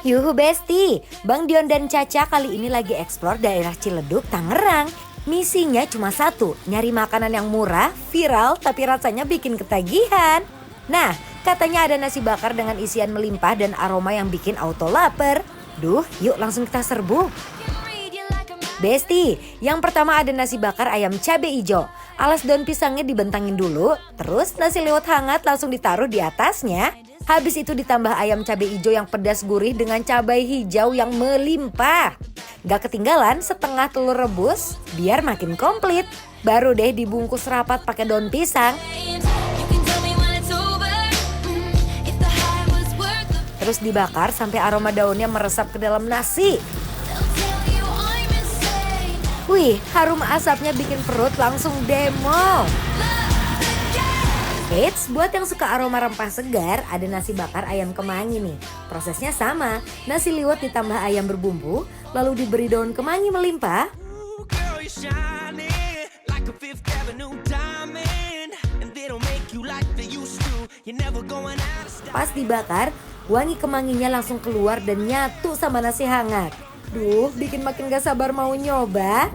Yuhu Besti, Bang Dion dan Caca kali ini lagi eksplor daerah Ciledug, Tangerang. Misinya cuma satu, nyari makanan yang murah, viral, tapi rasanya bikin ketagihan. Nah, katanya ada nasi bakar dengan isian melimpah dan aroma yang bikin auto lapar. Duh, yuk langsung kita serbu. Besti, yang pertama ada nasi bakar ayam cabe ijo. Alas daun pisangnya dibentangin dulu, terus nasi liwet hangat langsung ditaruh di atasnya. Habis itu ditambah ayam cabe ijo yang pedas gurih dengan cabai hijau yang melimpah. Gak ketinggalan setengah telur rebus biar makin komplit. Baru deh dibungkus rapat pakai daun pisang. Terus dibakar sampai aroma daunnya meresap ke dalam nasi. Wih, harum asapnya bikin perut langsung demo. Eits, buat yang suka aroma rempah segar, ada nasi bakar ayam kemangi nih. Prosesnya sama, nasi liwet ditambah ayam berbumbu, lalu diberi daun kemangi melimpah. Pas dibakar, wangi kemanginya langsung keluar dan nyatu sama nasi hangat. Duh, bikin makin gak sabar mau nyoba.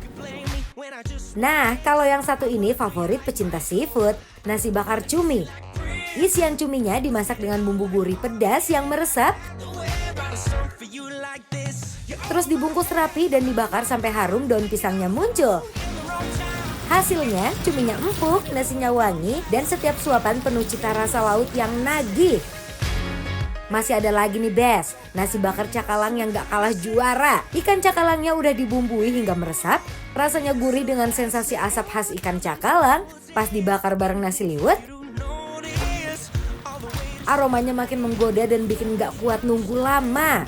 Nah, kalau yang satu ini favorit pecinta seafood, nasi bakar cumi. Isian cuminya dimasak dengan bumbu gurih pedas yang meresap. Terus dibungkus rapi dan dibakar sampai harum daun pisangnya muncul. Hasilnya, cuminya empuk, nasinya wangi, dan setiap suapan penuh cita rasa laut yang nagih. Masih ada lagi nih Bes, nasi bakar cakalang yang gak kalah juara. Ikan cakalangnya udah dibumbui hingga meresap, rasanya gurih dengan sensasi asap khas ikan cakalang. Pas dibakar bareng nasi liwet, aromanya makin menggoda dan bikin gak kuat nunggu lama.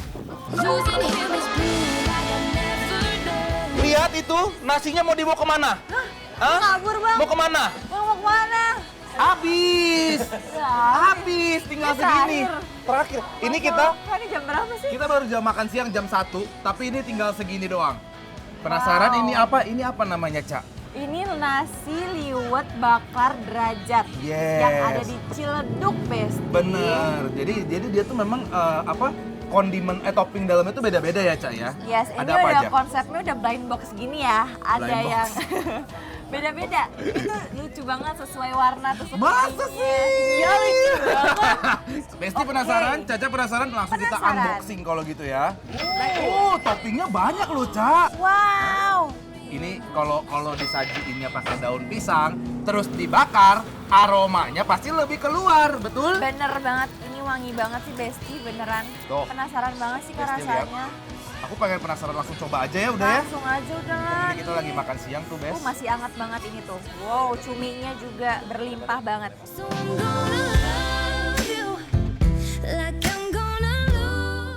Lihat itu, nasinya mau dibawa kemana? Hah? Kabur bang. Mau kemana? Bang mau kemana? Habis, habis, tinggal segini. Terakhir, ini kita Ini jam berapa sih? kita baru jam makan siang jam 1, tapi ini tinggal segini doang. Penasaran ini apa? Ini apa namanya, Cak? Ini nasi liwet bakar derajat Yes. yang ada di Ciledug, Besti. Bener. Jadi dia tuh memang kondimen topping dalamnya tuh beda-beda ya, Cak ya? Yes, ini Ada apa udah aja? konsepnya udah blind box gini ya. Ada Blind yang box. beda-beda. Itu lucu banget sesuai warna tuh Masa sepertinya. sih? Iya lucu banget. Besti Oke. penasaran? Caca penasaran? Langsung kita Penasaran. unboxing kalau gitu ya. Toppingnya banyak loh, Cak. Wow. Ini kalau disajiinnya pakai daun pisang, terus dibakar, aromanya pasti lebih keluar, betul? Bener banget, ini wangi banget sih Besti, beneran. Tuh. Penasaran banget sih Besti lihat. rasanya. Aku pengen penasaran langsung coba aja ya udah ya. Langsung aja udah lah. Ini kita lagi makan siang tuh, Bes. Masih hangat banget ini tuh. Wow, cuminya juga berlimpah banget.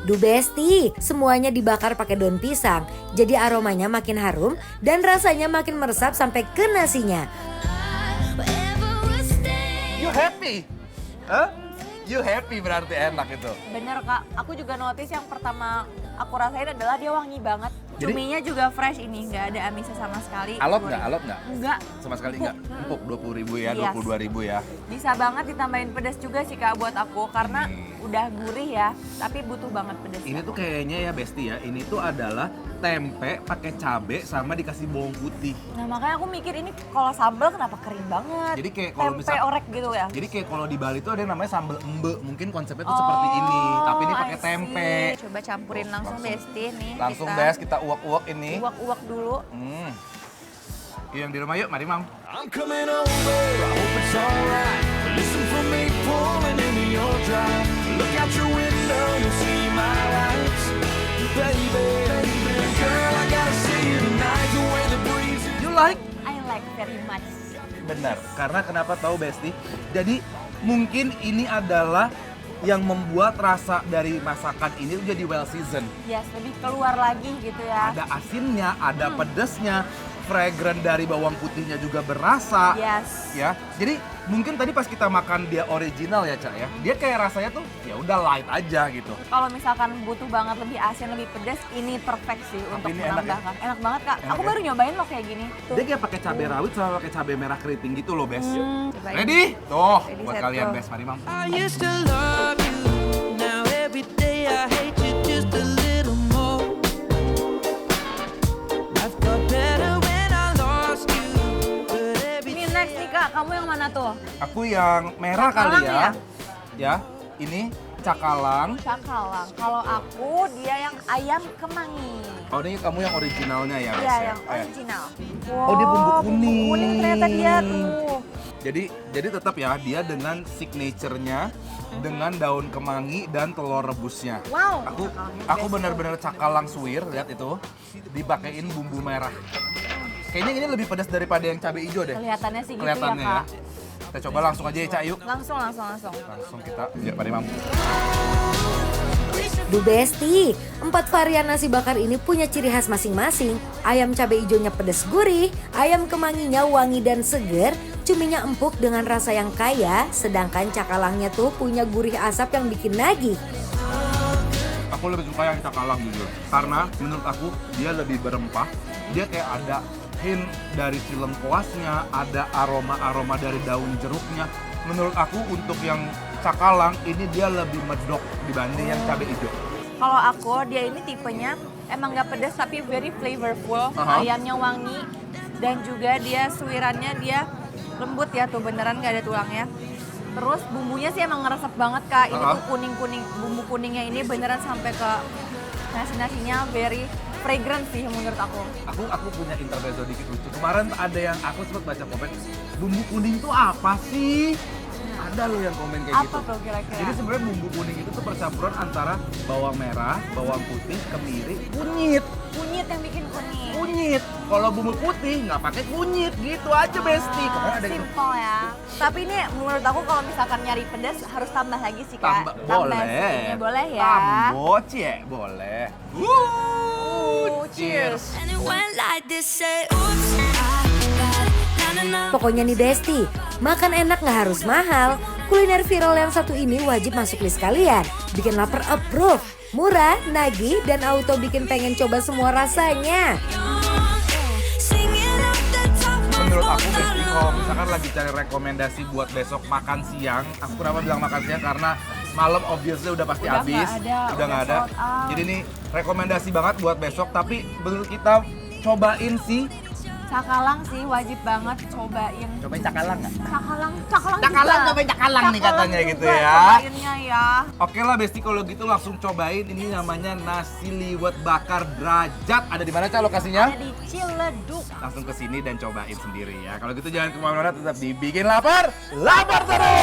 Duh Besti, semuanya dibakar pakai daun pisang. Jadi aromanya makin harum dan rasanya makin meresap sampai ke nasinya. You happy? Huh? You happy berarti enak itu. Bener Kak, aku juga notice yang pertama aku rasain adalah dia wangi banget. Jadi- Cuminya juga fresh ini, nggak ada amisnya sama sekali. Alot Gurih. nggak? Alot nggak? Enggak. Sama sekali nggak? Empuk 20.000 ya, Yes. 22.000 ya. Bisa banget ditambahin pedas juga sih Kak buat aku karena udah gurih ya, tapi butuh banget pedas. Ini tuh kayaknya ya Besti ya, ini tuh adalah tempe pakai cabe sama dikasih bawang putih. Nah makanya aku mikir ini kalau sambal kenapa kering banget. Jadi kayak kalau tempe misal- orek gitu ya. Jadi kayak kalau di Bali tuh ada yang namanya sambal embe, mungkin konsepnya tuh seperti ini, tapi ini pakai I see. tempe. Coba campurin Tuh, langsung Besti nih. Langsung Bes, kita uak-uak ini. Uak-uak dulu. Yuk yang di rumah yuk, mari Mam. I'm coming over, I hope it's alright. Listen for me pulling into your drive. Look out your window, you'll see my lights. Baby, girl, I gotta see you tonight. The way the breeze is. You like? I like very much. Benar, karena kenapa tahu Besti? Jadi mungkin ini adalah yang membuat rasa dari masakan ini tuh jadi well seasoned. Yes, lebih keluar lagi gitu ya. Ada asinnya, ada pedesnya, fragrant dari bawang putihnya juga berasa. Yes. Ya, jadi mungkin tadi pas kita makan dia original ya Cak ya, dia kayak rasanya tuh ya udah light aja gitu. Kalau misalkan butuh banget lebih asin, lebih pedas, ini perfect sih untuk ini enak ya? menambahkan. Enak banget Kak. Enak aku ya? baru nyobain loh kayak gini. Tuh. Dia kayak pakai cabai rawit sama pakai cabai merah keriting gitu loh, Bes. Cobain. Ready? Tuh, Ready, buat set, kalian go. Bes, mari Mam. I used to love you. Now every day I hate you just a kamu yang mana tuh? Aku yang merah kali Cakalang ya. Ya, ini cakalang. Cakalang. Kalau aku dia yang ayam kemangi. Oh, ini kamu yang originalnya ya, Bes, Iya, ya? yang original. Oh, dia bumbu kuning. Bumbu kuning ternyata dia tuh. Jadi tetap ya dia dengan signature-nya dengan daun kemangi dan telur rebusnya. Wow. Aku benar-benar cakalang suwir, lihat itu. Dipakein bumbu merah. Kayaknya ini lebih pedas daripada yang cabai hijau deh. Kelihatannya sih gitu Kelihatannya ya, ya. Kak. Kita coba langsung aja ya, Cak, yuk. Langsung. Langsung kita biar pada mampu. Duh Besti, 4 varian nasi bakar ini punya ciri khas masing-masing. Ayam cabai hijaunya pedas gurih, ayam kemanginya wangi dan seger, cuminya empuk dengan rasa yang kaya, sedangkan cakalangnya tuh punya gurih asap yang bikin nagih. Aku lebih suka yang cakalang jujur. Karena menurut aku dia lebih berempah. Dia kayak ada hint dari si lengkuasnya, ada aroma-aroma dari daun jeruknya. Menurut aku untuk yang cakalang ini dia lebih medok dibanding yang cabai hijau. Kalau aku dia ini tipenya emang nggak pedas tapi very flavorful. Aha. Ayamnya wangi dan juga dia suirannya dia lembut ya tuh beneran nggak ada tulangnya. Terus bumbunya sih emang ngeresep banget Kak. Ini Aha. tuh kuning-kuning, bumbu kuningnya ini beneran sampai ke nasi-nasinya very fragrant sih menurut aku. Aku punya intermezzo dikit lucu. Kemarin ada yang aku sempat baca komen, bumbu kuning itu apa sih? Ada loh yang komen kayak Apa gitu. tuh kira-kira? Jadi sebenarnya bumbu kuning itu tuh percampuran antara bawang merah, bawang putih, kemiri, kunyit. Kunyit yang bikin kuning. Kunyit. Kalau bumbu putih nggak pakai kunyit, gitu aja Besti. Pokoknya ada gitu. Simple ya. Tapi ini menurut aku kalau misalkan nyari pedas harus tambah lagi sih Kak. Tambah boleh. sih, boleh ya. Tambo, cie, boleh. Cheers. And it went like this, say, oops, I got it. Na, na, na. Pokoknya nih Besti, makan enak nggak harus mahal. Kuliner viral yang satu ini wajib masuk list kalian. Bikin lapar approve, murah, nagih, dan auto bikin pengen coba semua rasanya. Sing it up the top of Menurut aku all Besti the kalau misalkan lagi cari rekomendasi buat besok makan siang, aku kenapa bilang makan siang karena malam obviously udah pasti Udah habis, nggak ada, udah udah nggak ada. sold out. Jadi ini rekomendasi banget buat besok. Tapi menurut kita cobain sih, Cakalang sih wajib banget cobain. cobain cakalang nggak? Cakalang Cakalang, juga. cobain cakalang nih katanya gitu juga ya. Cobainnya ya. Oke lah Besti kalau gitu langsung cobain. Ini namanya nasi liwet bakar derajat. Ada di mana Cak lokasinya? Ada di Ciledug. Langsung ke sini dan cobain sendiri ya. Kalau gitu jangan kemana-mana, tetap dibikin lapar, lapar terus.